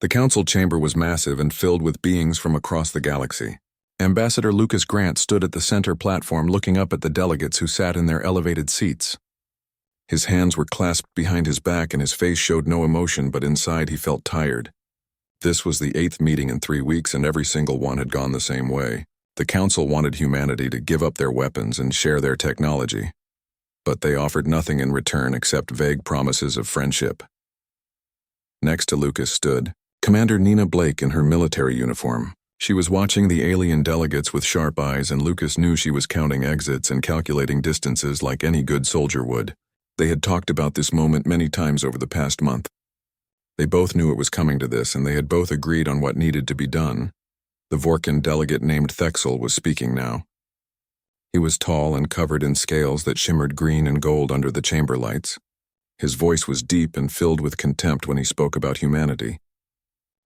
The council chamber was massive and filled with beings from across the galaxy. Ambassador Lucas Grant stood at the center platform looking up at the delegates who sat in their elevated seats. His hands were clasped behind his back and his face showed no emotion, but inside he felt tired. This was the 8th meeting in 3 weeks and every single one had gone the same way. The council wanted humanity to give up their weapons and share their technology. But they offered nothing in return except vague promises of friendship. Next to Lucas stood Commander Nina Blake in her military uniform. She was watching the alien delegates with sharp eyes, and Lucas knew she was counting exits and calculating distances like any good soldier would. They had talked about this moment many times over the past month. They both knew it was coming to this, and they had both agreed on what needed to be done. The Vorkan delegate named Thexel was speaking now. He was tall and covered in scales that shimmered green and gold under the chamber lights. His voice was deep and filled with contempt when he spoke about humanity.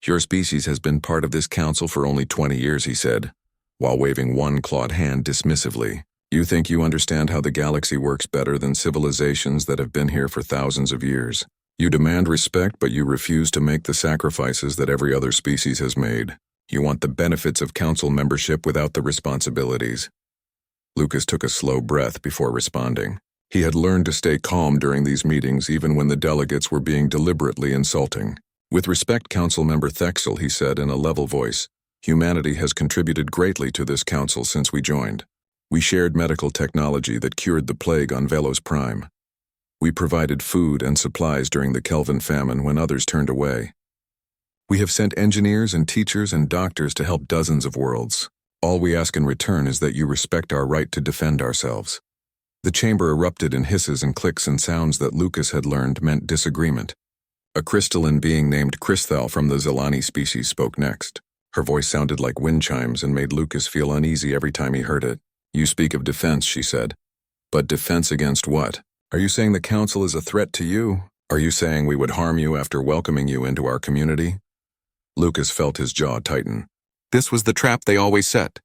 "Your species has been part of this council for only 20 years, he said, while waving one clawed hand dismissively. "You think you understand how the galaxy works better than civilizations that have been here for thousands of years. You demand respect, but you refuse to make the sacrifices that every other species has made. You want the benefits of council membership without the responsibilities." Lucas took a slow breath before responding. He had learned to stay calm during these meetings even when the delegates were being deliberately insulting. "With respect, Council Member Thexel," he said in a level voice, "humanity has contributed greatly to this council since we joined. We shared medical technology that cured the plague on Velos Prime. We provided food and supplies during the Kelvin famine when others turned away. We have sent engineers and teachers and doctors to help dozens of worlds. All we ask in return is that you respect our right to defend ourselves." The chamber erupted in hisses and clicks and sounds that Lucas had learned meant disagreement. A crystalline being named Christhal from the Zelani species spoke next. Her voice sounded like wind chimes and made Lucas feel uneasy every time he heard it. "You speak of defense," she said. "But defense against what? Are you saying the council is a threat to you? Are you saying we would harm you after welcoming you into our community?" Lucas felt his jaw tighten. This was the trap they always set.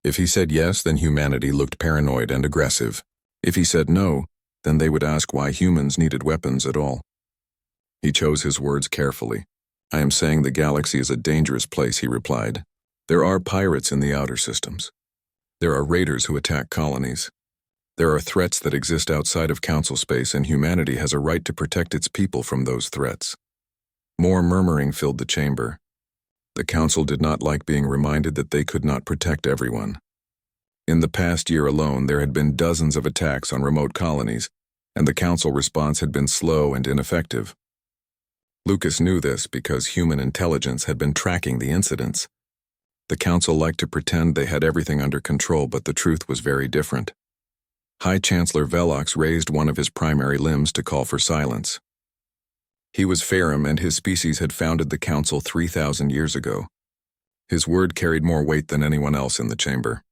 If he said yes, then humanity looked paranoid and aggressive. If he said no, then they would ask why humans needed weapons at all. He chose his words carefully. "I am saying the galaxy is a dangerous place," he replied. "There are pirates in the outer systems. There are raiders who attack colonies. There are threats that exist outside of council space, and humanity has a right to protect its people from those threats." More murmuring filled the chamber. The council did not like being reminded that they could not protect everyone. In the past year alone, there had been dozens of attacks on remote colonies, and the council response had been slow and ineffective. Lucas knew this because human intelligence had been tracking the incidents. The council liked to pretend they had everything under control, but the truth was very different. High Chancellor Velox raised one of his primary limbs to call for silence. He was Ferrum, and his species had founded the council 3,000 years ago. His word carried more weight than anyone else in the chamber.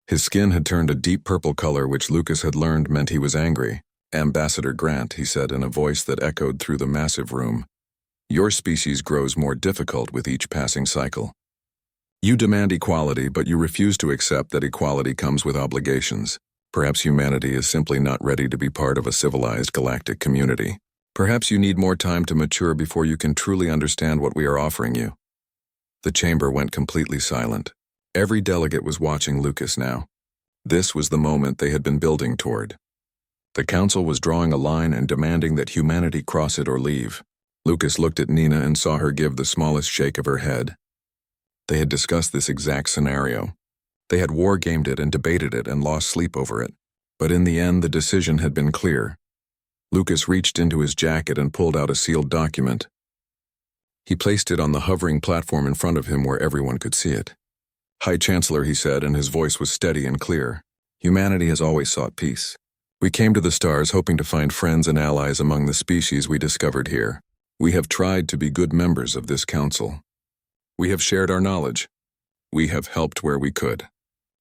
His skin had turned a deep purple color, which Lucas had learned meant he was angry. "Ambassador Grant," he said in a voice that echoed through the massive room, "your species grows more difficult with each passing cycle. You demand equality, but you refuse to accept that equality comes with obligations. Perhaps humanity is simply not ready to be part of a civilized galactic community. Perhaps you need more time to mature before you can truly understand what we are offering you." The chamber went completely silent. Every delegate was watching Lucas now. This was the moment they had been building toward. The council was drawing a line and demanding that humanity cross it or leave. Lucas looked at Nina and saw her give the smallest shake of her head. They had discussed this exact scenario. They had wargamed it and debated it and lost sleep over it. But in the end, the decision had been clear. Lucas reached into his jacket and pulled out a sealed document. He placed it on the hovering platform in front of him where everyone could see it. "High Chancellor," he said, and his voice was steady and clear. "Humanity has always sought peace. We came to the stars hoping to find friends and allies among the species we discovered here. We have tried to be good members of this council. We have shared our knowledge. We have helped where we could.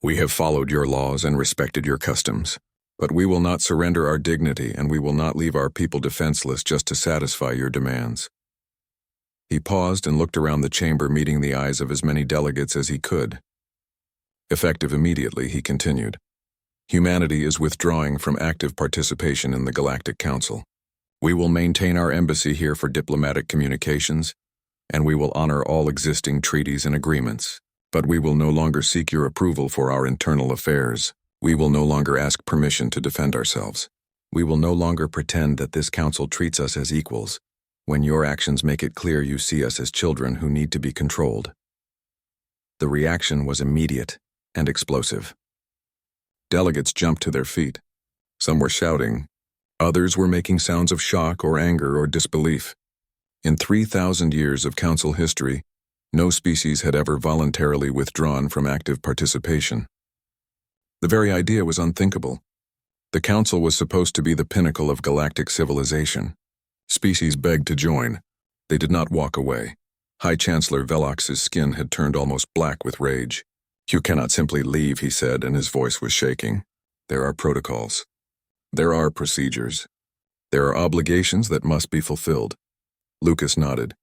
We have followed your laws and respected your customs. But we will not surrender our dignity, and we will not leave our people defenseless just to satisfy your demands." He paused and looked around the chamber, meeting the eyes of as many delegates as he could. Effective immediately, he continued. "Humanity is withdrawing from active participation in the Galactic Council. We will maintain our embassy here for diplomatic communications, and we will honor all existing treaties and agreements. But we will no longer seek your approval for our internal affairs. We will no longer ask permission to defend ourselves. We will no longer pretend that this council treats us as equals, when your actions make it clear you see us as children who need to be controlled." The reaction was immediate and explosive. Delegates jumped to their feet. Some were shouting. Others were making sounds of shock or anger or disbelief. In 3,000 years of council history, no species had ever voluntarily withdrawn from active participation. The very idea was unthinkable. The council was supposed to be the pinnacle of galactic civilization. Species begged to join. They did not walk away. High Chancellor Velox's skin had turned almost black with rage. "You cannot simply leave," he said, and his voice was shaking. "There are protocols. There are procedures. There are obligations that must be fulfilled." Lucas nodded.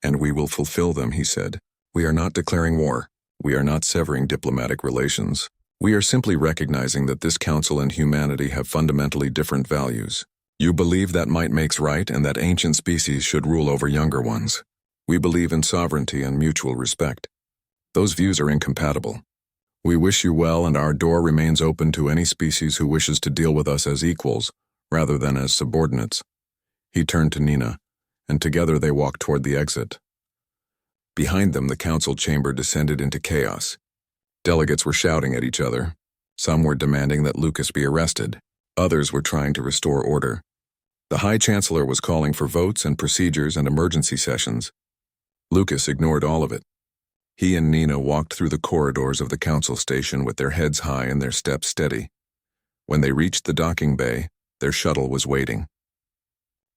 "And we will fulfill them," he said. "We are not declaring war. We are not severing diplomatic relations. We are simply recognizing that this council and humanity have fundamentally different values. You believe that might makes right and that ancient species should rule over younger ones. We believe in sovereignty and mutual respect. Those views are incompatible. We wish you well, and our door remains open to any species who wishes to deal with us as equals, rather than as subordinates." He turned to Nina, and together they walked toward the exit. Behind them, the council chamber descended into chaos. Delegates were shouting at each other. Some were demanding that Lucas be arrested. Others were trying to restore order. The High Chancellor was calling for votes and procedures and emergency sessions. Lucas ignored all of it. He and Nina walked through the corridors of the council station with their heads high and their steps steady. When they reached the docking bay, their shuttle was waiting.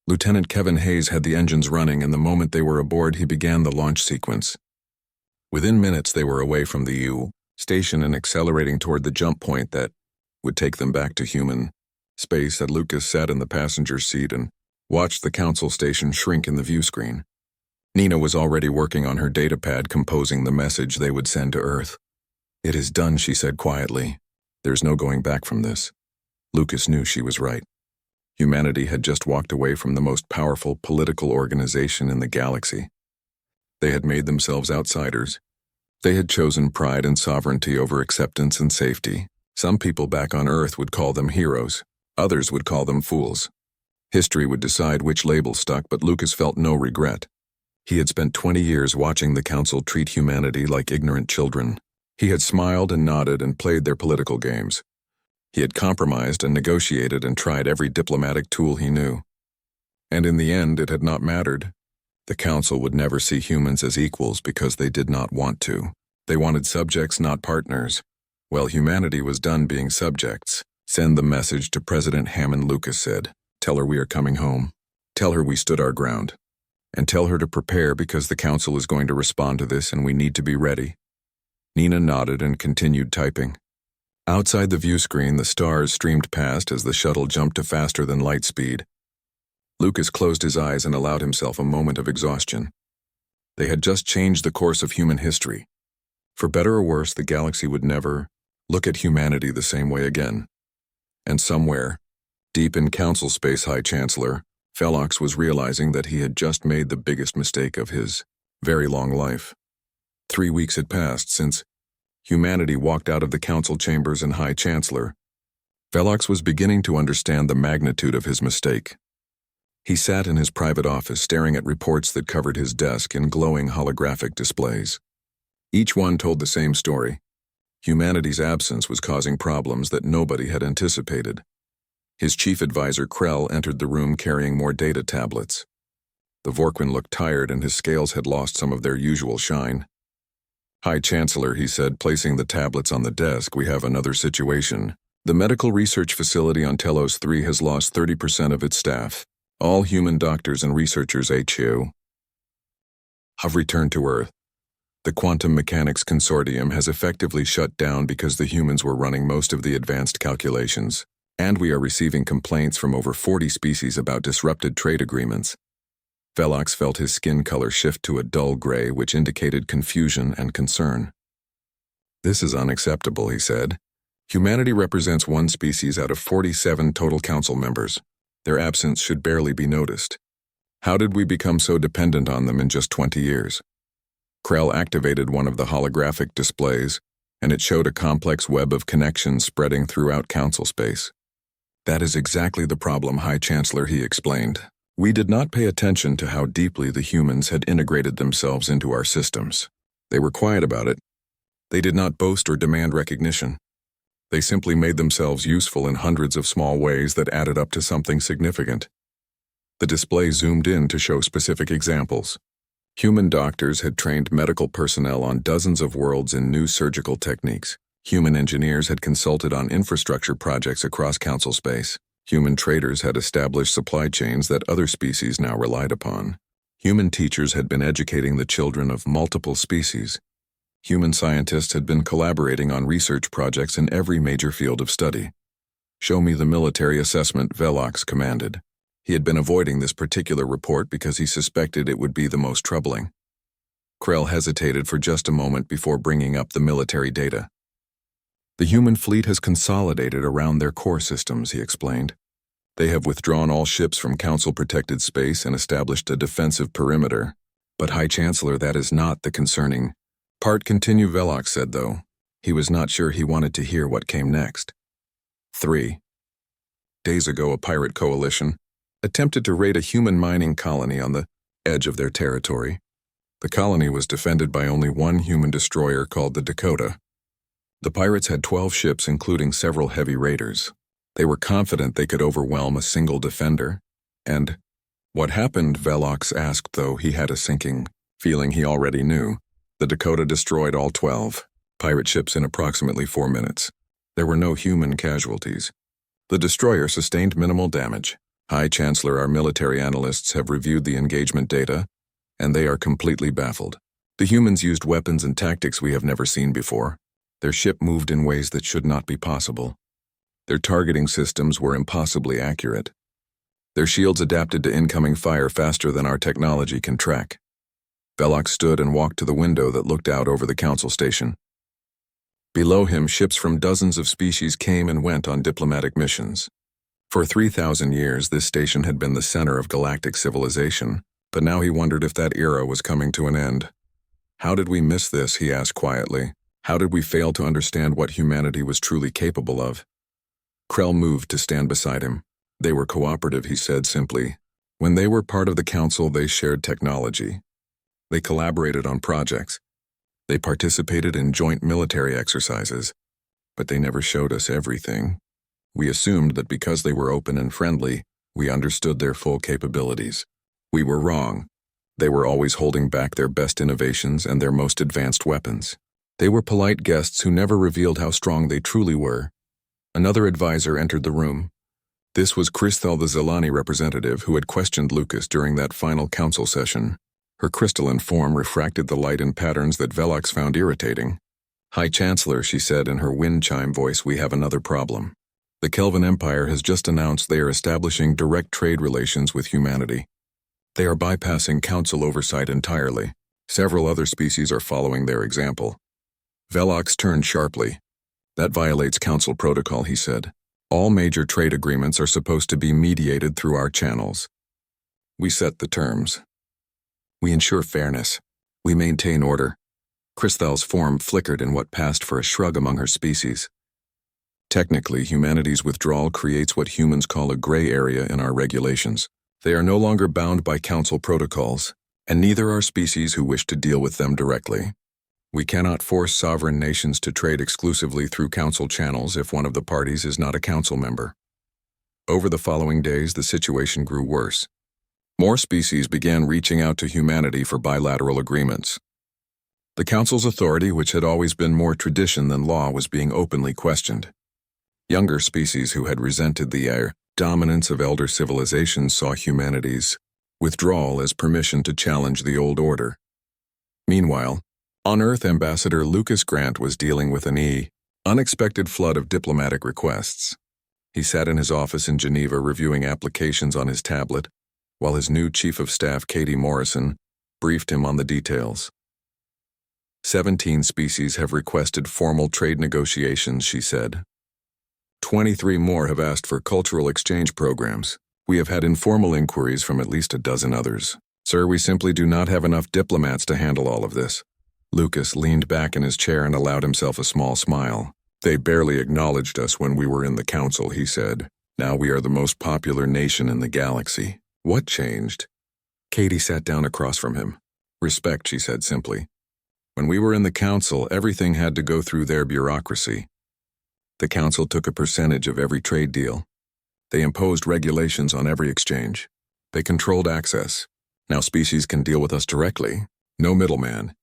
Lieutenant Kevin Hayes had the engines running, and the moment they were aboard, he began the launch sequence. Within minutes, they were away from the U station and accelerating toward the jump point that would take them back to human space. As Lucas sat in the passenger seat and watched the council station shrink in the view screen. Nina was already working on her datapad, composing the message they would send to Earth. "It is done," she said quietly. "There's no going back from this." Lucas knew she was right. Humanity had just walked away from the most powerful political organization in the galaxy. They had made themselves outsiders. They had chosen pride and sovereignty over acceptance and safety. Some people back on Earth would call them heroes. Others would call them fools. History would decide which label stuck, but Lucas felt no regret. He had spent 20 years watching the council treat humanity like ignorant children. He had smiled and nodded and played their political games. He had compromised and negotiated and tried every diplomatic tool he knew. And in the end, it had not mattered. The council would never see humans as equals because they did not want to. They wanted subjects, not partners. Well, humanity was done being subjects. "Send the message to President Hammond," Lucas said. "Tell her we are coming home. Tell her we stood our ground. And tell her to prepare because the council is going to respond to this and we need to be ready." Nina nodded and continued typing. Outside the view screen, the stars streamed past as the shuttle jumped to faster than light speed. Lucas closed his eyes and allowed himself a moment of exhaustion. They had just changed the course of human history. For better or worse, the galaxy would never look at humanity the same way again. And somewhere, deep in council space, High Chancellor Velox was realizing that he had just made the biggest mistake of his very long life. 3 weeks had passed since humanity walked out of the council chambers, and High Chancellor Velox was beginning to understand the magnitude of his mistake. He sat in his private office staring at reports that covered his desk in glowing holographic displays. Each one told the same story. Humanity's absence was causing problems that nobody had anticipated. His chief advisor, Krell, entered the room carrying more data tablets. The Vorquin looked tired and his scales had lost some of their usual shine. "High Chancellor," he said, placing the tablets on the desk, "we have another situation. The medical research facility on Telos 3 has lost 30% of its staff. All human doctors and researchers HFY have returned to Earth. The Quantum Mechanics Consortium has effectively shut down because the humans were running most of the advanced calculations. And we are receiving complaints from over 40 species about disrupted trade agreements." Velox felt his skin color shift to a dull gray, which indicated confusion and concern. "This is unacceptable," he said. "Humanity represents one species out of 47 total council members. Their absence should barely be noticed. How did we become so dependent on them in just 20 years? Krell activated one of the holographic displays, and it showed a complex web of connections spreading throughout council space. That is exactly the problem, High Chancellor, he explained. We did not pay attention to how deeply the humans had integrated themselves into our systems. They were quiet about it. They did not boast or demand recognition. They simply made themselves useful in hundreds of small ways that added up to something significant. The display zoomed in to show specific examples. Human doctors had trained medical personnel on dozens of worlds in new surgical techniques. Human engineers had consulted on infrastructure projects across council space. Human traders had established supply chains that other species now relied upon. Human teachers had been educating the children of multiple species. Human scientists had been collaborating on research projects in every major field of study. Show me the military assessment, Velox commanded. He had been avoiding this particular report because he suspected it would be the most troubling. Krell hesitated for just a moment before bringing up the military data. The human fleet has consolidated around their core systems, he explained. They have withdrawn all ships from council-protected space and established a defensive perimeter. But, High Chancellor, that is not the concerning part, continue, Velox said, though. He was not sure he wanted to hear what came next. 3 days ago, a pirate coalition attempted to raid a human mining colony on the edge of their territory. The colony was defended by only one human destroyer called the Dakota. The pirates had 12 ships, including several heavy raiders. They were confident they could overwhelm a single defender. And what happened, Velox asked, though he had a sinking feeling he already knew. The Dakota destroyed all 12 pirate ships in approximately 4 minutes. There were no human casualties. The destroyer sustained minimal damage. High Chancellor, our military analysts have reviewed the engagement data, and they are completely baffled. The humans used weapons and tactics we have never seen before. Their ship moved in ways that should not be possible. Their targeting systems were impossibly accurate. Their shields adapted to incoming fire faster than our technology can track. Velox stood and walked to the window that looked out over the council station. Below him, ships from dozens of species came and went on diplomatic missions. For 3,000 years, this station had been the center of galactic civilization, but now he wondered if that era was coming to an end. How did we miss this, he asked quietly. How did we fail to understand what humanity was truly capable of? Krell moved to stand beside him. They were cooperative, he said simply. When they were part of the council, they shared technology. They collaborated on projects. They participated in joint military exercises, but they never showed us everything. We assumed that because they were open and friendly, we understood their full capabilities. We were wrong. They were always holding back their best innovations and their most advanced weapons. They were polite guests who never revealed how strong they truly were. Another advisor entered the room. This was Christhel, the Zelani representative, who had questioned Lucas during that final council session. Her crystalline form refracted the light in patterns that Velox found irritating. High Chancellor, she said in her wind chime voice, we have another problem. The Kelvin Empire has just announced they are establishing direct trade relations with humanity. They are bypassing council oversight entirely. Several other species are following their example. Velox turned sharply. That violates council protocol, he said. All major trade agreements are supposed to be mediated through our channels. We set the terms. We ensure fairness. We maintain order. Christhel's form flickered in what passed for a shrug among her species. Technically, humanity's withdrawal creates what humans call a gray area in our regulations. They are no longer bound by council protocols, and neither are species who wish to deal with them directly. We cannot force sovereign nations to trade exclusively through council channels if one of the parties is not a council member. Over the following days, the situation grew worse. More species began reaching out to humanity for bilateral agreements. The council's authority, which had always been more tradition than law, was being openly questioned. Younger species who had resented the dominance of elder civilizations saw humanity's withdrawal as permission to challenge the old order. Meanwhile, on Earth, Ambassador Lucas Grant was dealing with an unexpected flood of diplomatic requests. He sat in his office in Geneva reviewing applications on his tablet, while his new Chief of Staff, Katie Morrison, briefed him on the details. 17 species have requested formal trade negotiations, she said. 23 more have asked for cultural exchange programs. We have had informal inquiries from at least a dozen others. Sir, we simply do not have enough diplomats to handle all of this. Lucas leaned back in his chair and allowed himself a small smile. They barely acknowledged us when we were in the council, he said. Now we are the most popular nation in the galaxy. What changed? Katie sat down across from him. Respect, she said simply. When we were in the council, everything had to go through their bureaucracy. The council took a percentage of every trade deal. They imposed regulations on every exchange. They controlled access. Now species can deal with us directly. No middleman.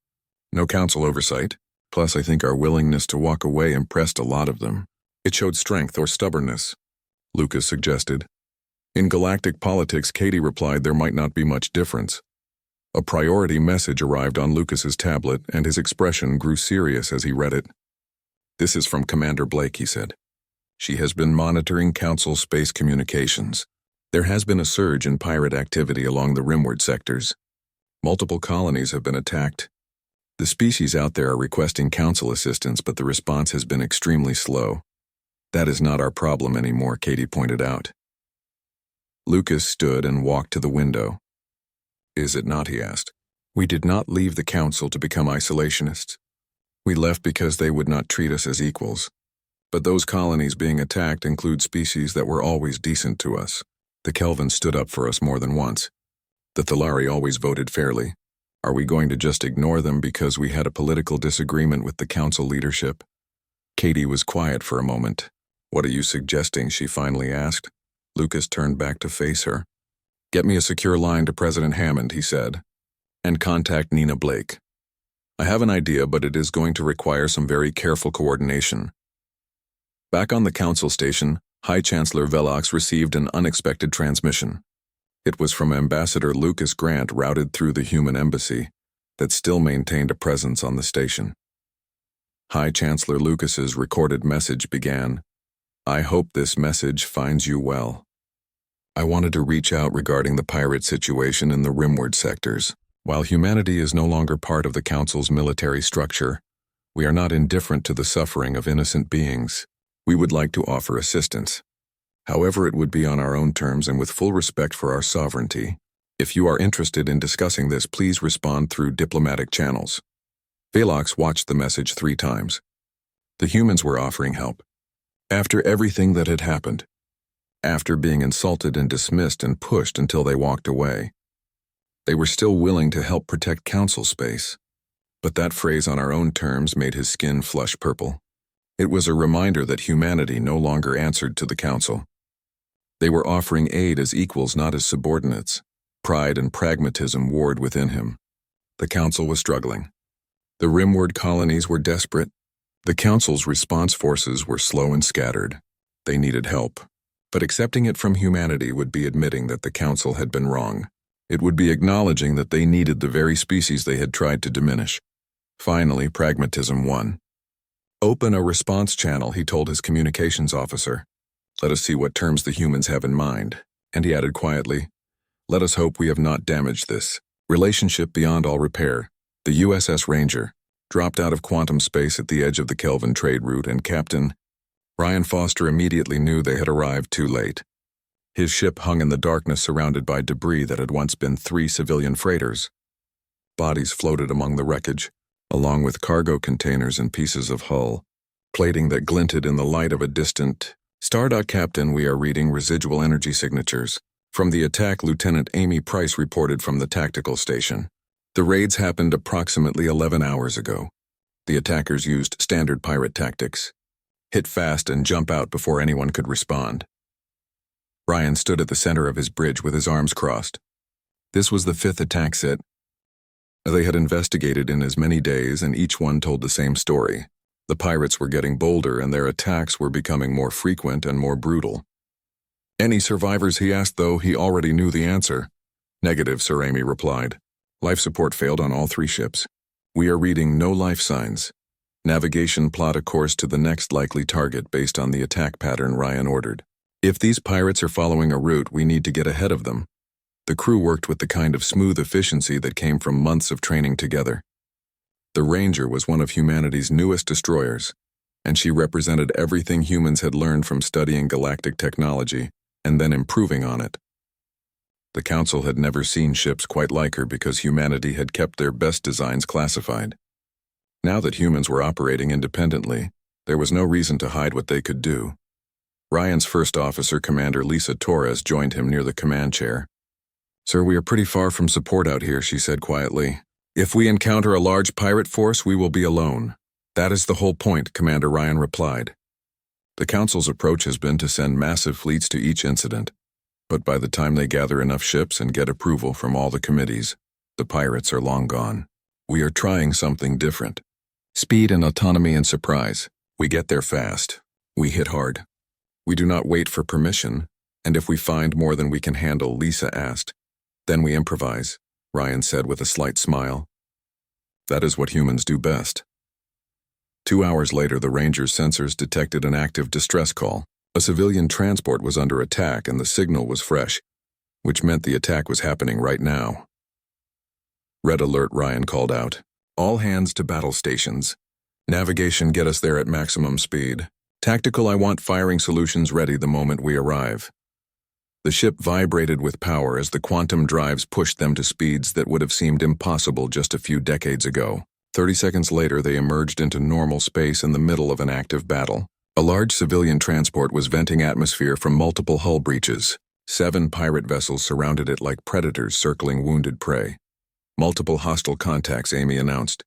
No council oversight. Plus, I think our willingness to walk away impressed a lot of them. It showed strength or stubbornness, Lucas suggested. In galactic politics, Katie replied there might not be much difference. A priority message arrived on Lucas's tablet, and his expression grew serious as he read it. This is from Commander Blake, he said. She has been monitoring Council space communications. There has been a surge in pirate activity along the rimward sectors. Multiple colonies have been attacked. The species out there are requesting Council assistance, but the response has been extremely slow. That is not our problem anymore, Katie pointed out. Lucas stood and walked to the window. Is it not, he asked. We did not leave the Council to become isolationists. We left because they would not treat us as equals. But those colonies being attacked include species that were always decent to us. The Kelvin stood up for us more than once. The Thalari always voted fairly. Are we going to just ignore them because we had a political disagreement with the Council leadership? Katie was quiet for a moment. What are you suggesting? She finally asked. Lucas turned back to face her. Get me a secure line to President Hammond, he said, and contact Nina Blake. I have an idea, but it is going to require some very careful coordination. Back on the Council station, High Chancellor Velox received an unexpected transmission. It was from Ambassador Lucas Grant, routed through the human embassy, that still maintained a presence on the station. High Chancellor Lucas's recorded message began, I hope this message finds you well. I wanted to reach out regarding the pirate situation in the rimward sectors. While humanity is no longer part of the Council's military structure, we are not indifferent to the suffering of innocent beings. We would like to offer assistance. However, it would be on our own terms and with full respect for our sovereignty. If you are interested in discussing this, please respond through diplomatic channels. Velox watched the message 3 times. The humans were offering help. After everything that had happened. After being insulted and dismissed and pushed until they walked away. They were still willing to help protect Council space. But that phrase on our own terms made his skin flush purple. It was a reminder that humanity no longer answered to the Council. They were offering aid as equals, not as subordinates. Pride and pragmatism warred within him. The Council was struggling. The rimward colonies were desperate. The Council's response forces were slow and scattered. They needed help. But accepting it from humanity would be admitting that the Council had been wrong. It would be acknowledging that they needed the very species they had tried to diminish. Finally, pragmatism won. Open a response channel, he told his communications officer. Let us see what terms the humans have in mind. And he added quietly, let us hope we have not damaged this relationship beyond all repair. The USS Ranger dropped out of quantum space at the edge of the Kelvin trade route, and Captain Ryan Foster immediately knew they had arrived too late. His ship hung in the darkness, surrounded by debris that had once been 3 civilian freighters. Bodies floated among the wreckage, along with cargo containers and pieces of hull, plating that glinted in the light of a distant Captain, we are reading residual energy signatures. From the attack, Lieutenant Amy Price reported from the tactical station. The raids happened approximately 11 hours ago. The attackers used standard pirate tactics. Hit fast and jump out before anyone could respond. Ryan stood at the center of his bridge with his arms crossed. This was the 5th attack set. They had investigated in as many days, and each one told the same story. The pirates were getting bolder, and their attacks were becoming more frequent and more brutal. Any survivors, he asked, though he already knew the answer. Negative, Sir, Amy replied. Life support failed on all 3 ships. We are reading no life signs. Navigation, plot a course to the next likely target based on the attack pattern Ryan ordered. If these pirates are following a route, we need to get ahead of them. The crew worked with the kind of smooth efficiency that came from months of training together. The Ranger was one of humanity's newest destroyers, and she represented everything humans had learned from studying galactic technology and then improving on it. The Council had never seen ships quite like her because humanity had kept their best designs classified. Now that humans were operating independently, there was no reason to hide what they could do. Ryan's first officer, Commander Lisa Torres, joined him near the command chair. "Sir, we are pretty far from support out here," she said quietly. "If we encounter a large pirate force, we will be alone." "That is the whole point," Commander Ryan replied. "The Council's approach has been to send massive fleets to each incident, but by the time they gather enough ships and get approval from all the committees, the pirates are long gone. We are trying something different. Speed and autonomy and surprise. We get there fast. We hit hard. We do not wait for permission, and if we find more than we can handle," Lisa asked. "Then we improvise," Ryan said with a slight smile. "That is what humans do best." 2 hours later, the Ranger's sensors detected an active distress call. A civilian transport was under attack and the signal was fresh, which meant the attack was happening right now. "Red alert," Ryan called out. "All hands to battle stations. Navigation, get us there at maximum speed. Tactical, I want firing solutions ready the moment we arrive." The ship vibrated with power as the quantum drives pushed them to speeds that would have seemed impossible just a few decades ago. 30 seconds later, they emerged into normal space in the middle of an active battle. A large civilian transport was venting atmosphere from multiple hull breaches. 7 pirate vessels surrounded it like predators circling wounded prey. "Multiple hostile contacts," Amy announced.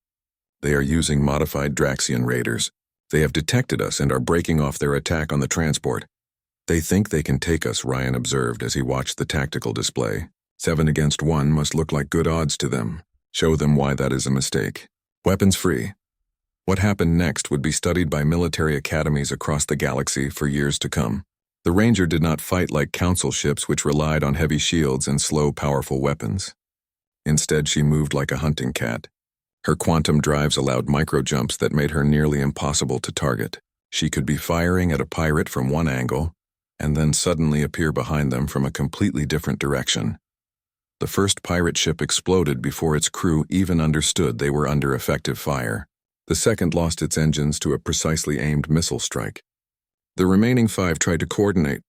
"They are using modified Draxian raiders. They have detected us and are breaking off their attack on the transport. They think they can take us," Ryan observed as he watched the tactical display. 7 against 1 must look like good odds to them. Show them why that is a mistake. Weapons free. What happened next would be studied by military academies across the galaxy for years to come. The Ranger did not fight like Council ships, which relied on heavy shields and slow, powerful weapons. Instead, she moved like a hunting cat. Her quantum drives allowed micro-jumps that made her nearly impossible to target. She could be firing at a pirate from one angle, and then suddenly appear behind them from a completely different direction. The first pirate ship exploded before its crew even understood they were under effective fire. The second lost its engines to a precisely aimed missile strike. The remaining 5 tried to coordinate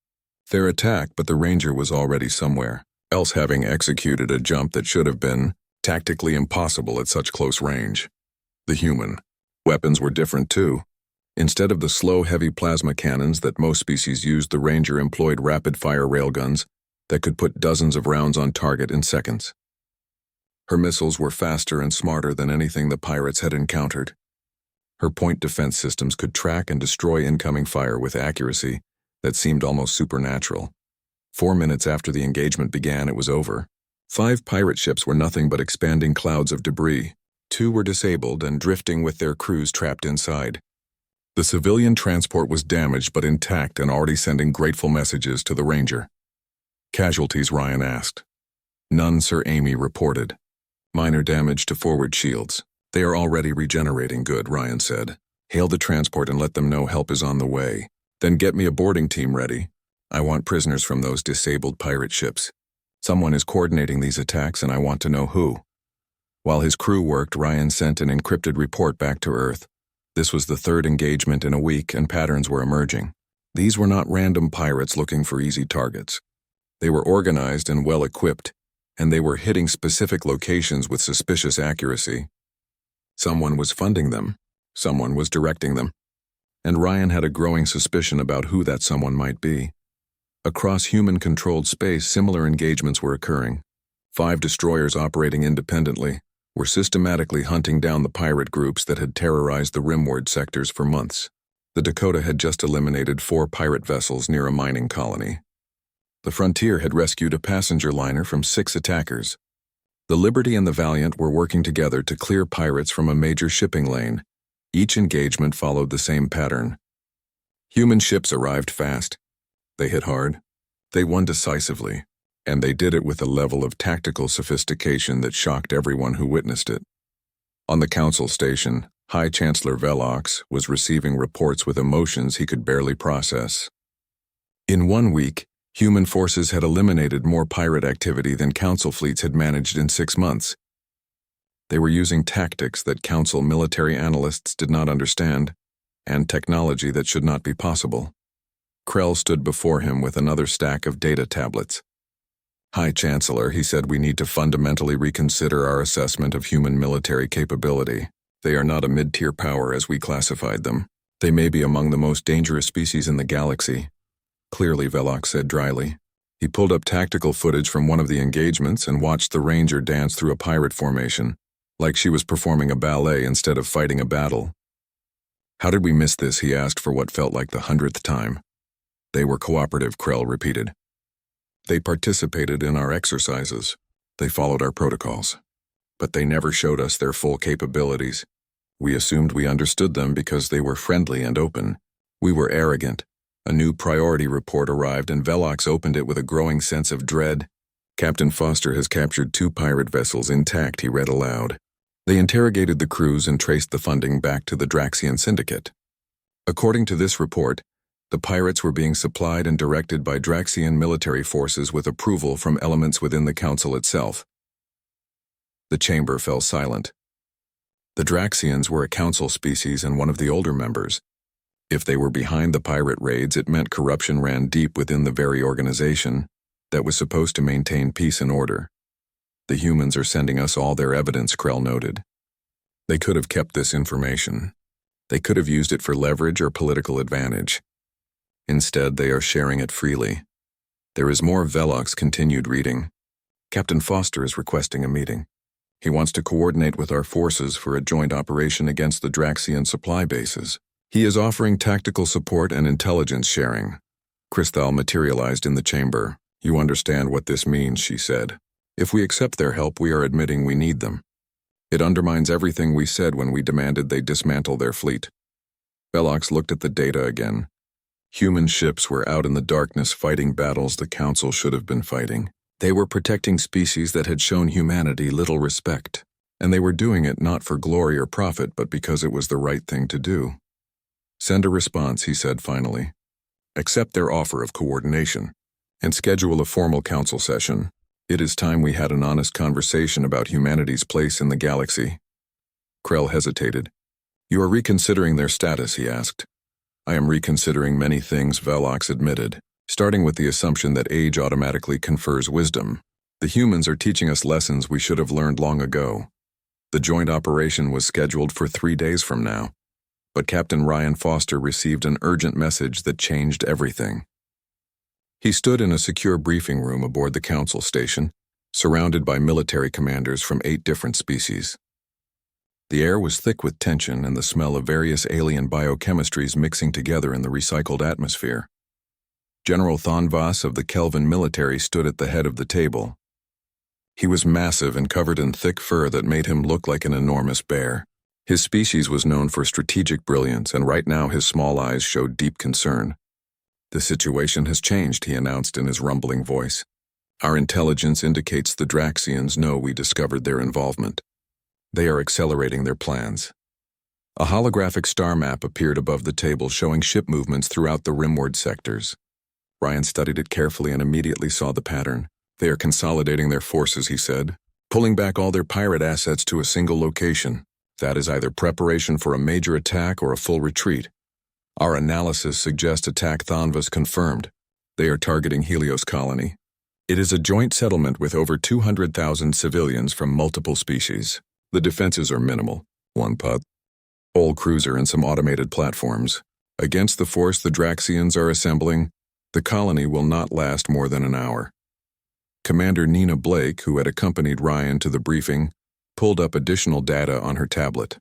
their attack, but the Ranger was already somewhere else, having executed a jump that should have been tactically impossible at such close range. The human weapons were different too. Instead of the slow, heavy plasma cannons that most species used, the Ranger employed rapid-fire railguns that could put dozens of rounds on target in seconds. Her missiles were faster and smarter than anything the pirates had encountered. Her point defense systems could track and destroy incoming fire with accuracy that seemed almost supernatural. 4 minutes after the engagement began, it was over. 5 pirate ships were nothing but expanding clouds of debris. 2 were disabled and drifting with their crews trapped inside. The civilian transport was damaged but intact and already sending grateful messages to the Ranger. "Casualties?" Ryan asked. "None, Sir," Amy reported. "Minor damage to forward shields. They are already regenerating." "Good," Ryan said. "Hail the transport and let them know help is on the way. Then get me a boarding team ready. I want prisoners from those disabled pirate ships. Someone is coordinating these attacks and I want to know who." While his crew worked, Ryan sent an encrypted report back to Earth. This was the 3rd engagement in a week, and patterns were emerging. These were not random pirates looking for easy targets. They were organized and well-equipped, and they were hitting specific locations with suspicious accuracy. Someone was funding them. Someone was directing them. And Ryan had a growing suspicion about who that someone might be. Across human-controlled space, similar engagements were occurring. 5 destroyers operating independently were systematically hunting down the pirate groups that had terrorized the rimward sectors for months. The Dakota had just eliminated 4 pirate vessels near a mining colony. The Frontier had rescued a passenger liner from 6 attackers. The Liberty and the Valiant were working together to clear pirates from a major shipping lane. Each engagement followed the same pattern. Human ships arrived fast. They hit hard. They won decisively. And they did it with a level of tactical sophistication that shocked everyone who witnessed it. On the Council station, High Chancellor Velox was receiving reports with emotions he could barely process. In 1 week, human forces had eliminated more pirate activity than Council fleets had managed in 6 months. They were using tactics that Council military analysts did not understand, and technology that should not be possible. Krell stood before him with another stack of data tablets. "High Chancellor," he said, "we need to fundamentally reconsider our assessment of human military capability. They are not a mid-tier power as we classified them. They may be among the most dangerous species in the galaxy." "Clearly," Velox said dryly. He pulled up tactical footage from one of the engagements and watched the Ranger dance through a pirate formation, like she was performing a ballet instead of fighting a battle. "How did we miss this?" he asked for what felt like the 100th time. "They were cooperative," Krell repeated. "They participated in our exercises. They followed our protocols. But they never showed us their full capabilities. We assumed we understood them because they were friendly and open. We were arrogant." A new priority report arrived and Velox opened it with a growing sense of dread. "Captain Foster has captured 2 pirate vessels intact," he read aloud. "They interrogated the crews and traced the funding back to the Draxian Syndicate. According to this report, the pirates were being supplied and directed by Draxian military forces with approval from elements within the Council itself." The chamber fell silent. The Draxians were a council species and one of the older members. If they were behind the pirate raids, it meant corruption ran deep within the very organization that was supposed to maintain peace and order. "The humans are sending us all their evidence," Krell noted. "They could have kept this information. They could have used it for leverage or political advantage. Instead, they are sharing it freely." There is more. Velox continued reading. "Captain Foster is requesting a meeting. He wants to coordinate with our forces for a joint operation against the Draxian supply bases. He is offering tactical support and intelligence sharing." Cristal materialized in the chamber. "You understand what this means," she said. "If we accept their help, we are admitting we need them. It undermines everything we said when we demanded they dismantle their fleet." Velox looked at the data again. Human ships were out in the darkness fighting battles the Council should have been fighting. They were protecting species that had shown humanity little respect, and they were doing it not for glory or profit but because it was the right thing to do. "Send a response," he said finally. "Accept their offer of coordination, and schedule a formal council session. It is time we had an honest conversation about humanity's place in the galaxy." Krell hesitated. "You are reconsidering their status?" he asked. "I am reconsidering many things," Velox admitted, "starting with the assumption that age automatically confers wisdom. The humans are teaching us lessons we should have learned long ago. The joint operation was scheduled for 3 days from now. But Captain Ryan Foster received an urgent message that changed everything." He stood in a secure briefing room aboard the Council station, surrounded by military commanders from 8 different species. The air was thick with tension and the smell of various alien biochemistries mixing together in the recycled atmosphere. General Thonvas of the Kelvin military stood at the head of the table. He was massive and covered in thick fur that made him look like an enormous bear. His species was known for strategic brilliance, and right now his small eyes showed deep concern. "The situation has changed," he announced in his rumbling voice. "Our intelligence indicates the Draxians know we discovered their involvement. They are accelerating their plans." A holographic star map appeared above the table showing ship movements throughout the rimward sectors. Ryan studied it carefully and immediately saw the pattern. "They are consolidating their forces," he said, "pulling back all their pirate assets to a single location. That is either preparation for a major attack or a full retreat. Our analysis suggests attack Thonvas confirmed. They are targeting Helios Colony. It is a joint settlement with over 200,000 civilians from multiple species. The defenses are minimal. 1 pod, old cruiser and some automated platforms. Against the force the Draxians are assembling, the colony will not last more than an hour." Commander Nina Blake, who had accompanied Ryan to the briefing, pulled up additional data on her tablet.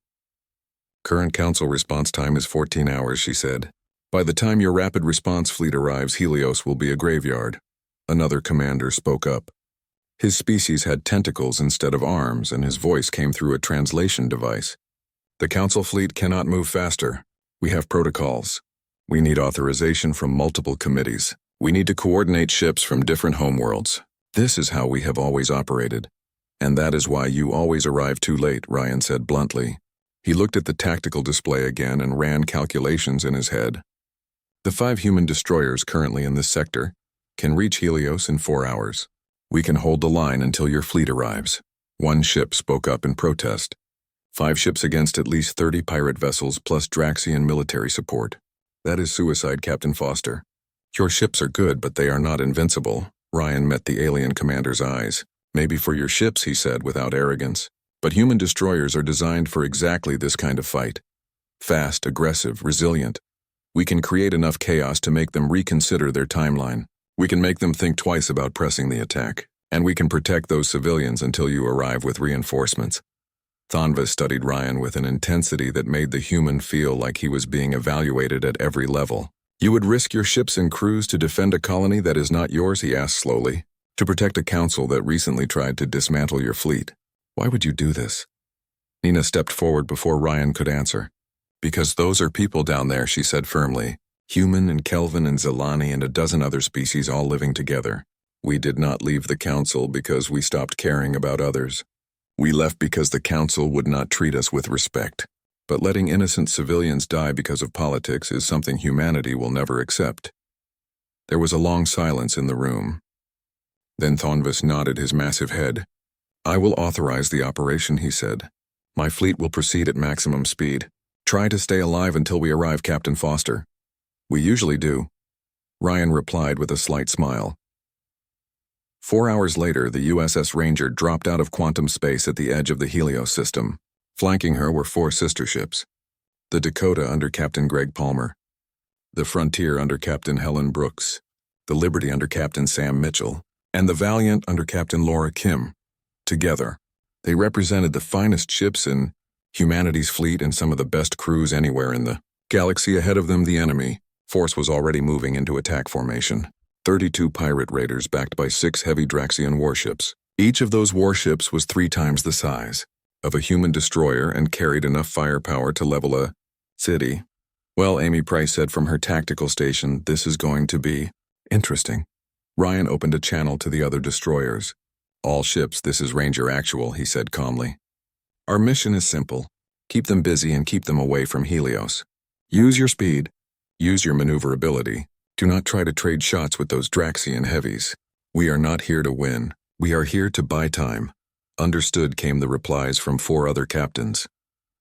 "Current council response time is 14 hours, she said. "By the time your rapid response fleet arrives, Helios will be a graveyard." Another commander spoke up. His species had tentacles instead of arms, and his voice came through a translation device. "The council fleet cannot move faster. We have protocols. We need authorization from multiple committees. We need to coordinate ships from different homeworlds. This is how we have always operated. And that is why you always arrive too late," Ryan said bluntly. He looked at the tactical display again and ran calculations in his head. "The 5 human destroyers currently in this sector can reach Helios in 4 hours. We can hold the line until your fleet arrives." One ship spoke up in protest. 5 ships against at least 30 pirate vessels plus Draxian military support. "That is suicide, Captain Foster. Your ships are good, but they are not invincible. Ryan met the alien commander's eyes. Maybe for your ships, he said without arrogance. But human destroyers are designed for exactly this kind of fight. Fast, aggressive, resilient. We can create enough chaos to make them reconsider their timeline. We can make them think twice about pressing the attack. And we can protect those civilians until you arrive with reinforcements. Thonva studied Ryan with an intensity that made the human feel like he was being evaluated at every level. You would risk your ships and crews to defend a colony that is not yours, he asked slowly. To protect a council that recently tried to dismantle your fleet. Why would you do this? Nina stepped forward before Ryan could answer. Because those are people down there, she said firmly. Human and Kelvin and Zelani and a dozen other species all living together. We did not leave the council because we stopped caring about others. We left because the council would not treat us with respect. But letting innocent civilians die because of politics is something humanity will never accept. There was a long silence in the room. Then Thonvis nodded his massive head. I will authorize the operation, he said. My fleet will proceed at maximum speed. Try to stay alive until we arrive, Captain Foster. We usually do. Ryan replied with a slight smile. 4 hours later, the USS Ranger dropped out of quantum space at the edge of the Helios system. Flanking her were 4 sister ships. The Dakota under Captain Greg Palmer. The Frontier under Captain Helen Brooks. The Liberty under Captain Sam Mitchell. And the Valiant under Captain Laura Kim. Together, they represented the finest ships in humanity's fleet and some of the best crews anywhere in the galaxy. Ahead of them, the enemy force was already moving into attack formation. 32 pirate raiders backed by 6 heavy Draxian warships. Each of those warships was 3 times the size of a human destroyer and carried enough firepower to level a city. Well, Amy Price said from her tactical station, this is going to be interesting. Ryan opened a channel to the other destroyers. All ships, this is Ranger Actual, he said calmly. Our mission is simple. Keep them busy and keep them away from Helios. Use your speed. Use your maneuverability. Do not try to trade shots with those Draxian heavies. We are not here to win. We are here to buy time. Understood, came the replies from 4 other captains.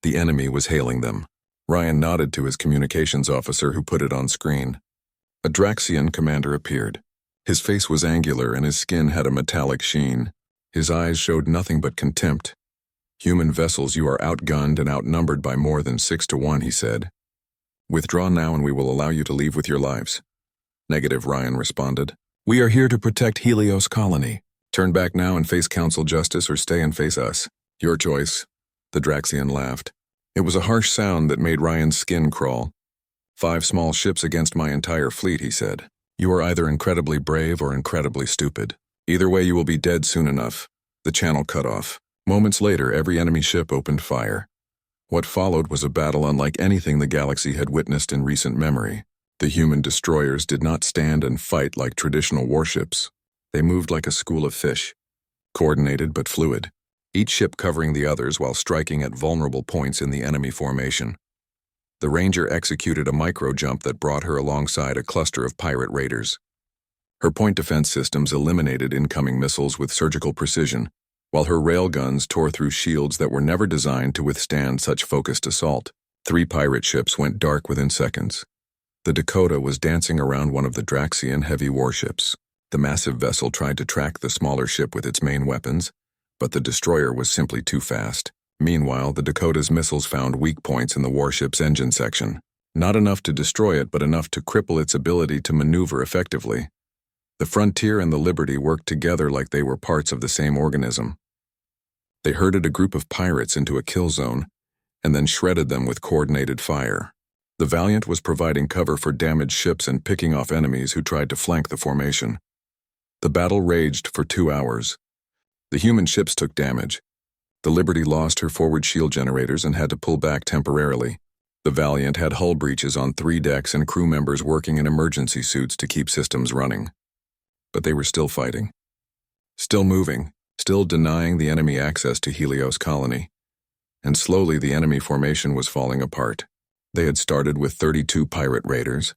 The enemy was hailing them. Ryan nodded to his communications officer who put it on screen. A Draxian commander appeared. His face was angular and his skin had a metallic sheen. His eyes showed nothing but contempt. Human vessels, you are outgunned and outnumbered by more than 6 to 1, he said. Withdraw now and we will allow you to leave with your lives. Negative, Ryan responded. We are here to protect Helios Colony. Turn back now and face council justice or stay and face us. Your choice. The Draxian laughed. It was a harsh sound that made Ryan's skin crawl. 5 small ships against my entire fleet, he said. You are either incredibly brave or incredibly stupid. Either way, you will be dead soon enough. The channel cut off. Moments later, every enemy ship opened fire. What followed was a battle unlike anything the galaxy had witnessed in recent memory. The human destroyers did not stand and fight like traditional warships. They moved like a school of fish, coordinated but fluid, each ship covering the others while striking at vulnerable points in the enemy formation. The Ranger executed a micro-jump that brought her alongside a cluster of pirate raiders. Her point defense systems eliminated incoming missiles with surgical precision, while her railguns tore through shields that were never designed to withstand such focused assault. 3 pirate ships went dark within seconds. The Dakota was dancing around one of the Draxian heavy warships. The massive vessel tried to track the smaller ship with its main weapons, but the destroyer was simply too fast. Meanwhile, the Dakota's missiles found weak points in the warship's engine section. Not enough to destroy it, but enough to cripple its ability to maneuver effectively. The Frontier and the Liberty worked together like they were parts of the same organism. They herded a group of pirates into a kill zone, and then shredded them with coordinated fire. The Valiant was providing cover for damaged ships and picking off enemies who tried to flank the formation. The battle raged for 2 hours. The human ships took damage. The Liberty lost her forward shield generators and had to pull back temporarily. The Valiant had hull breaches on 3 decks and crew members working in emergency suits to keep systems running. But they were still fighting. Still moving, still denying the enemy access to Helios Colony. And slowly the enemy formation was falling apart. They had started with 32 pirate raiders.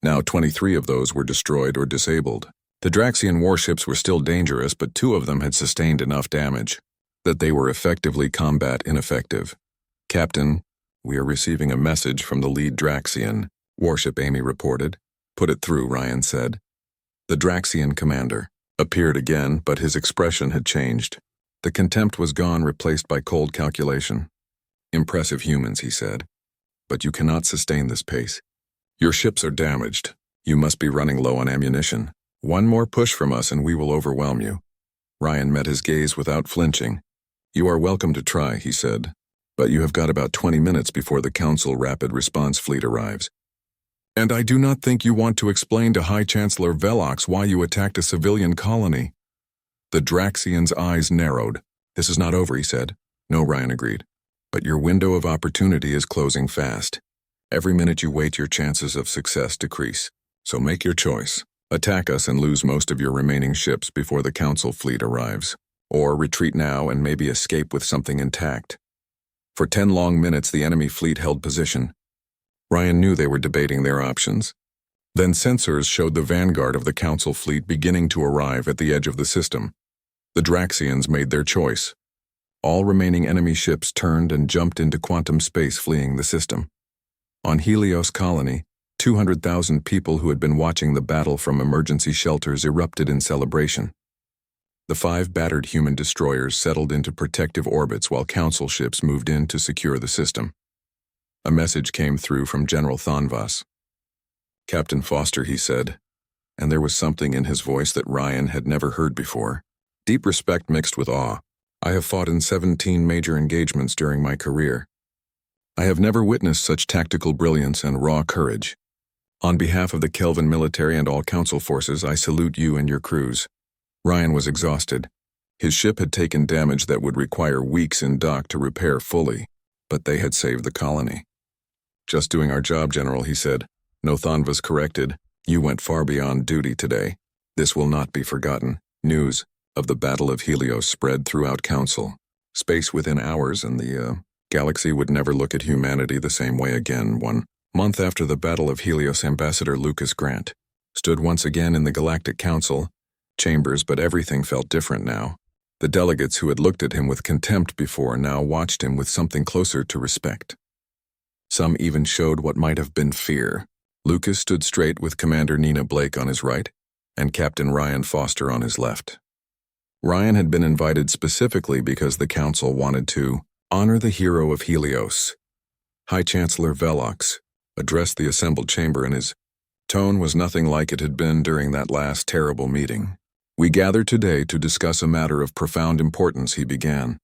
Now 23 of those were destroyed or disabled. The Draxian warships were still dangerous, but 2 of them had sustained enough damage that they were effectively combat ineffective. Captain, we are receiving a message from the lead Draxian, warship Amy reported. Put it through, Ryan said. The Draxian commander. appeared again, but his expression had changed. The contempt was gone, replaced by cold calculation. "Impressive humans," he said, "but you cannot sustain this pace. Your ships are damaged. You must be running low on ammunition. One more push from us and we will overwhelm you." Ryan met his gaze without flinching. "You are welcome to try," he said, "but you have got about 20 minutes before the Council Rapid Response Fleet arrives. And I do not think you want to explain to High Chancellor Velox why you attacked a civilian colony." The Draxian's eyes narrowed. "This is not over," he said. "No," Ryan agreed. "But your window of opportunity is closing fast. Every minute you wait, your chances of success decrease. So make your choice. Attack us and lose most of your remaining ships before the Council fleet arrives. Or retreat now and maybe escape with something intact." For 10 long minutes the enemy fleet held position. Ryan knew they were debating their options. Then sensors showed the vanguard of the Council fleet beginning to arrive at the edge of the system. The Draxians made their choice. All remaining enemy ships turned and jumped into quantum space, fleeing the system. On Helios Colony, 200,000 people who had been watching the battle from emergency shelters erupted in celebration. The 5 battered human destroyers settled into protective orbits while Council ships moved in to secure the system. A message came through from General Thonvas. "Captain Foster," he said, and there was something in his voice that Ryan had never heard before. Deep respect mixed with awe. "I have fought in 17 major engagements during my career. I have never witnessed such tactical brilliance and raw courage. On behalf of the Kelvin military and all Council forces, I salute you and your crews." Ryan was exhausted. His ship had taken damage that would require weeks in dock to repair fully, but they had saved the colony. "Just doing our job, General," he said. No, Thonvas corrected. "You went far beyond duty today. This will not be forgotten." News of the Battle of Helios spread throughout Council. Space within hours, and the galaxy would never look at humanity the same way again. 1 month after the Battle of Helios, Ambassador Lucas Grant stood once again in the Galactic Council chambers, but everything felt different now. The delegates who had looked at him with contempt before now watched him with something closer to respect. Some even showed what might have been fear. Lucas stood straight with Commander Nina Blake on his right and Captain Ryan Foster on his left. Ryan had been invited specifically because the Council wanted to honor the hero of Helios. High Chancellor Velox addressed the assembled chamber, and his tone was nothing like it had been during that last terrible meeting. "We gather today to discuss a matter of profound importance," he began.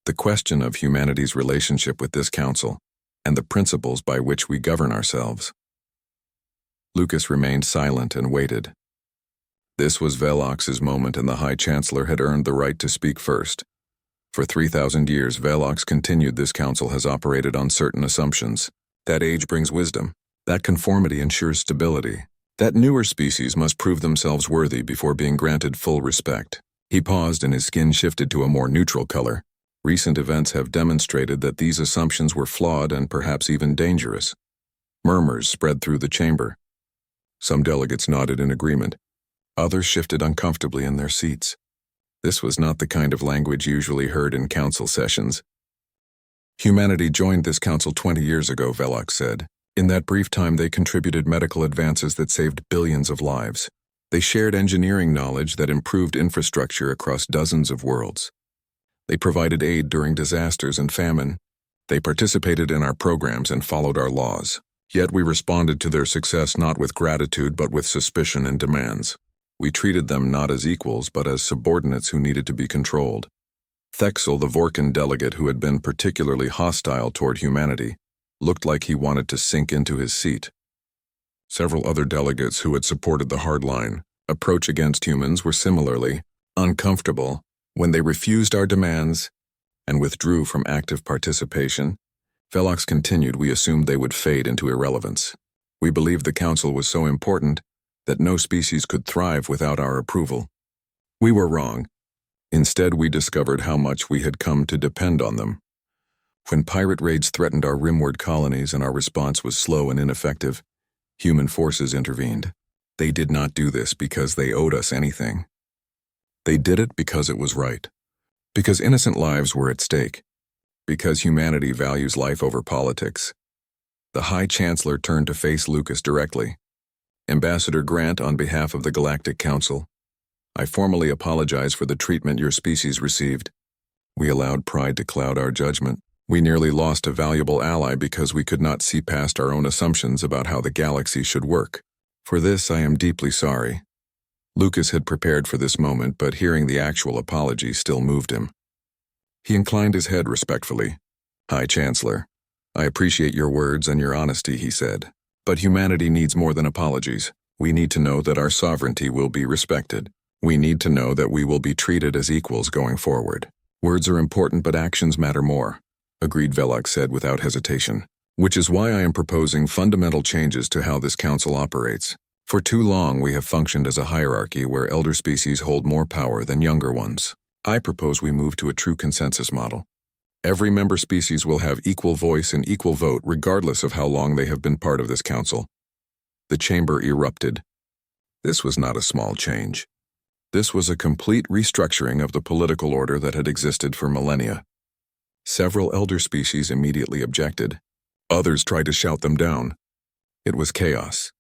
"The question of humanity's relationship with this Council, and the principles by which we govern ourselves." Lucas remained silent and waited. This was Velox's moment, and the High Chancellor had earned the right to speak first. For 3,000 years, Velox continued, "This Council has operated on certain assumptions. That age brings wisdom. That conformity ensures stability. That newer species must prove themselves worthy before being granted full respect." He paused and his skin shifted to a more neutral color. "Recent events have demonstrated that these assumptions were flawed and perhaps even dangerous." Murmurs spread through the chamber. Some delegates nodded in agreement. Others shifted uncomfortably in their seats. This was not the kind of language usually heard in council sessions. "Humanity joined this council 20 years ago," Velox said. "In that brief time, they contributed medical advances that saved billions of lives. They shared engineering knowledge that improved infrastructure across dozens of worlds. They provided aid during disasters and famine. They participated in our programs and followed our laws. Yet we responded to their success not with gratitude but with suspicion and demands. We treated them not as equals but as subordinates who needed to be controlled." Thexel, the Vorkan delegate who had been particularly hostile toward humanity, looked like he wanted to sink into his seat. Several other delegates who had supported the hardline approach against humans were similarly uncomfortable. When they refused our demands and withdrew from active participation, Velox continued, "We assumed they would fade into irrelevance. We believed the Council was so important that no species could thrive without our approval. We were wrong. Instead, we discovered how much we had come to depend on them. When pirate raids threatened our rimward colonies and our response was slow and ineffective, human forces intervened. They did not do this because they owed us anything. They did it because it was right. Because innocent lives were at stake. Because humanity values life over politics." The High Chancellor turned to face Lucas directly. "Ambassador Grant, on behalf of the Galactic Council, I formally apologize for the treatment your species received. We allowed pride to cloud our judgment. We nearly lost a valuable ally because we could not see past our own assumptions about how the galaxy should work. For this, I am deeply sorry." Lucas had prepared for this moment, but hearing the actual apology still moved him. He inclined his head respectfully. "High Chancellor, I appreciate your words and your honesty," he said. "But humanity needs more than apologies. We need to know that our sovereignty will be respected. We need to know that we will be treated as equals going forward. Words are important, but actions matter more," agreed Velox said without hesitation. "Which is why I am proposing fundamental changes to how this council operates. For too long we have functioned as a hierarchy where elder species hold more power than younger ones. I propose we move to a true consensus model. Every member species will have equal voice and equal vote regardless of how long they have been part of this council." The chamber erupted. This was not a small change. This was a complete restructuring of the political order that had existed for millennia. Several elder species immediately objected. Others tried to shout them down. It was chaos.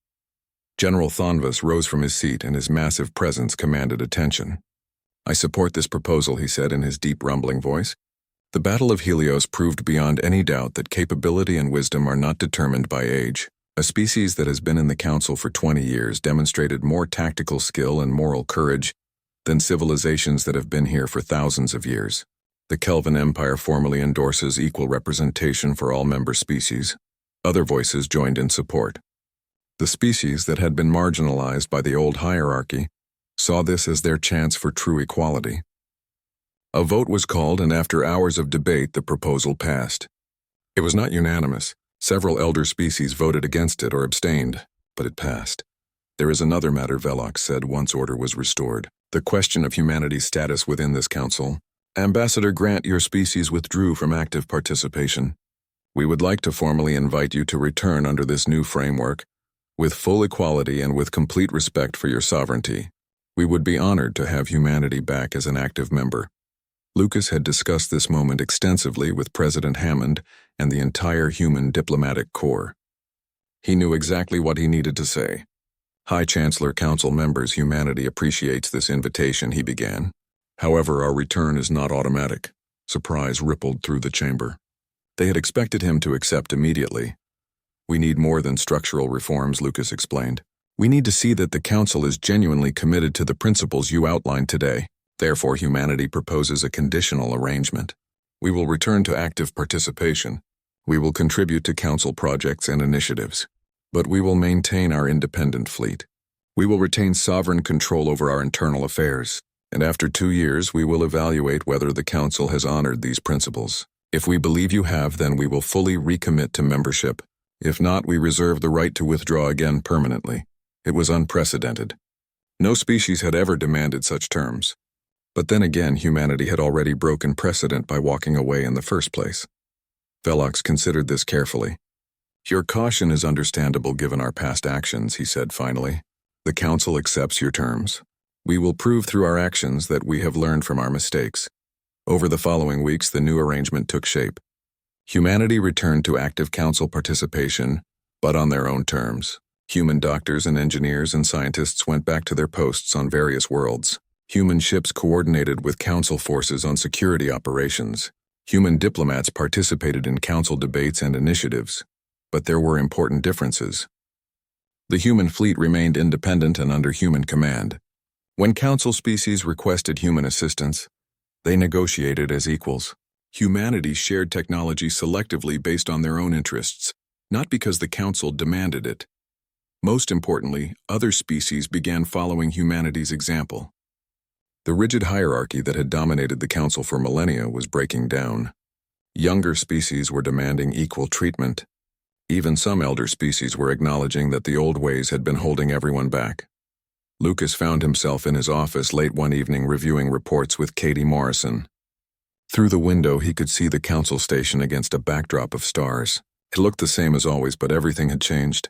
General Thonvas rose from his seat and his massive presence commanded attention. "I support this proposal," he said in his deep rumbling voice. "The Battle of Helios proved beyond any doubt that capability and wisdom are not determined by age. A species that has been in the Council for 20 years demonstrated more tactical skill and moral courage than civilizations that have been here for thousands of years. The Kelvin Empire formally endorses equal representation for all member species." Other voices joined in support. The species that had been marginalized by the old hierarchy saw this as their chance for true equality. A vote was called, and after hours of debate, the proposal passed. It was not unanimous. Several elder species voted against it or abstained, but it passed. "There is another matter," Velox said once order was restored. "The question of humanity's status within this council. Ambassador Grant, your species withdrew from active participation. We would like to formally invite you to return under this new framework, with full equality and with complete respect for your sovereignty. We would be honored to have humanity back as an active member." Lucas had discussed this moment extensively with President Hammond and the entire human diplomatic corps. He knew exactly what he needed to say. "High Chancellor, Council members, humanity appreciates this invitation," he began. "However, our return is not automatic." Surprise rippled through the chamber. They had expected him to accept immediately. "We need more than structural reforms," Lucas explained. "We need to see that the Council is genuinely committed to the principles you outlined today. Therefore, humanity proposes a conditional arrangement. We will return to active participation. We will contribute to Council projects and initiatives. But we will maintain our independent fleet. We will retain sovereign control over our internal affairs. And after 2 years, we will evaluate whether the Council has honored these principles. If we believe you have, then we will fully recommit to membership. If not, we reserve the right to withdraw again permanently." It was unprecedented. No species had ever demanded such terms. But then again, humanity had already broken precedent by walking away in the first place. Velox considered this carefully. "Your caution is understandable given our past actions," he said finally. "The Council accepts your terms. We will prove through our actions that we have learned from our mistakes." Over the following weeks, the new arrangement took shape. Humanity returned to active Council participation, but on their own terms. Human doctors and engineers and scientists went back to their posts on various worlds. Human ships coordinated with Council forces on security operations. Human diplomats participated in Council debates and initiatives. But there were important differences. The human fleet remained independent and under human command. When Council species requested human assistance, they negotiated as equals. Humanity shared technology selectively based on their own interests, not because the Council demanded it. Most importantly, other species began following humanity's example. The rigid hierarchy that had dominated the Council for millennia was breaking down. Younger species were demanding equal treatment. Even some elder species were acknowledging that the old ways had been holding everyone back. Lucas found himself in his office late one evening reviewing reports with Katie Morrison. Through the window, he could see the Council station against a backdrop of stars. It looked the same as always, but everything had changed.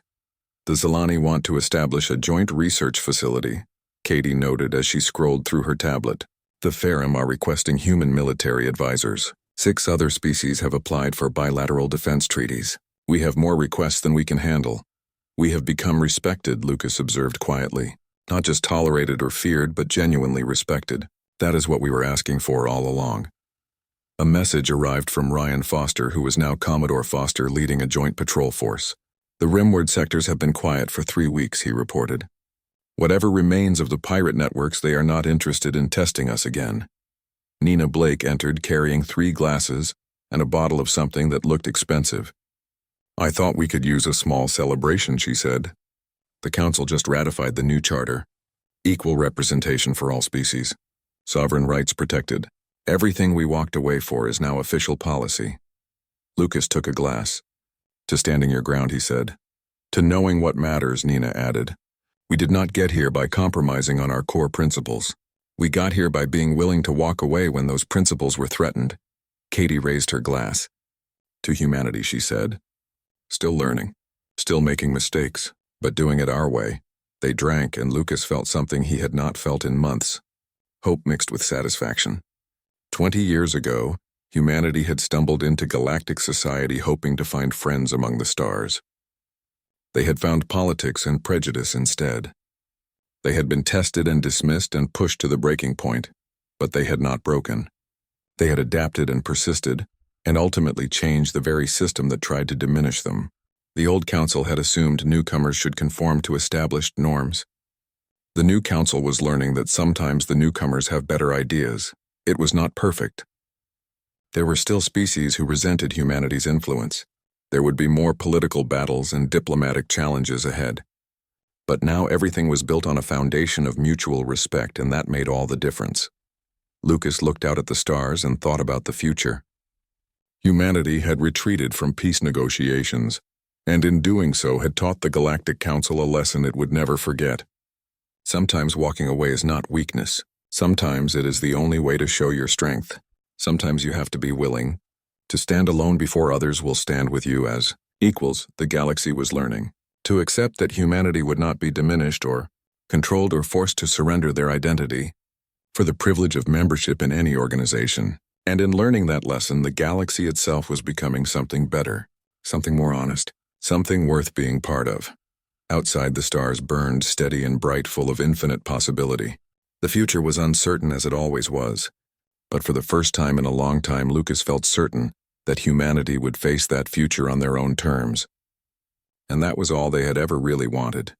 "The Zilani want to establish a joint research facility," Katie noted as she scrolled through her tablet. "The Ferrum are requesting human military advisors. 6 other species have applied for bilateral defense treaties. We have more requests than we can handle." "We have become respected," Lucas observed quietly. Not just tolerated or feared, but genuinely respected. That is what we were asking for all along. A message arrived from Ryan Foster, who was now Commodore Foster, leading a joint patrol force. The rimward sectors have been quiet for 3 weeks, he reported. Whatever remains of the pirate networks, they are not interested in testing us again. Nina Blake entered carrying 3 glasses and a bottle of something that looked expensive. I thought we could use a small celebration, she said. The council just ratified the new charter. Equal representation for all species. Sovereign rights protected. Everything we walked away for is now official policy. Lucas took a glass. To standing your ground, he said. To knowing what matters, Nina added. We did not get here by compromising on our core principles. We got here by being willing to walk away when those principles were threatened. Katie raised her glass. To humanity, she said. Still learning. Still making mistakes, but doing it our way. They drank, and Lucas felt something he had not felt in months. Hope mixed with satisfaction. 20 years ago, humanity had stumbled into galactic society hoping to find friends among the stars. They had found politics and prejudice instead. They had been tested and dismissed and pushed to the breaking point, but they had not broken. They had adapted and persisted, and ultimately changed the very system that tried to diminish them. The old council had assumed newcomers should conform to established norms. The new council was learning that sometimes the newcomers have better ideas. It was not perfect. There were still species who resented humanity's influence. There would be more political battles and diplomatic challenges ahead. But now everything was built on a foundation of mutual respect, and that made all the difference. Lucas looked out at the stars and thought about the future. Humanity had retreated from peace negotiations, and in doing so had taught the Galactic Council a lesson it would never forget. Sometimes walking away is not weakness. Sometimes it is the only way to show your strength. Sometimes you have to be willing to stand alone before others will stand with you as equals, the galaxy was learning. To accept that humanity would not be diminished or controlled or forced to surrender their identity for the privilege of membership in any organization. And in learning that lesson, the galaxy itself was becoming something better, something more honest, something worth being part of. Outside, the stars burned steady and bright, full of infinite possibility. The future was uncertain, as it always was. But for the first time in a long time, Lucas felt certain that humanity would face that future on their own terms. And that was all they had ever really wanted.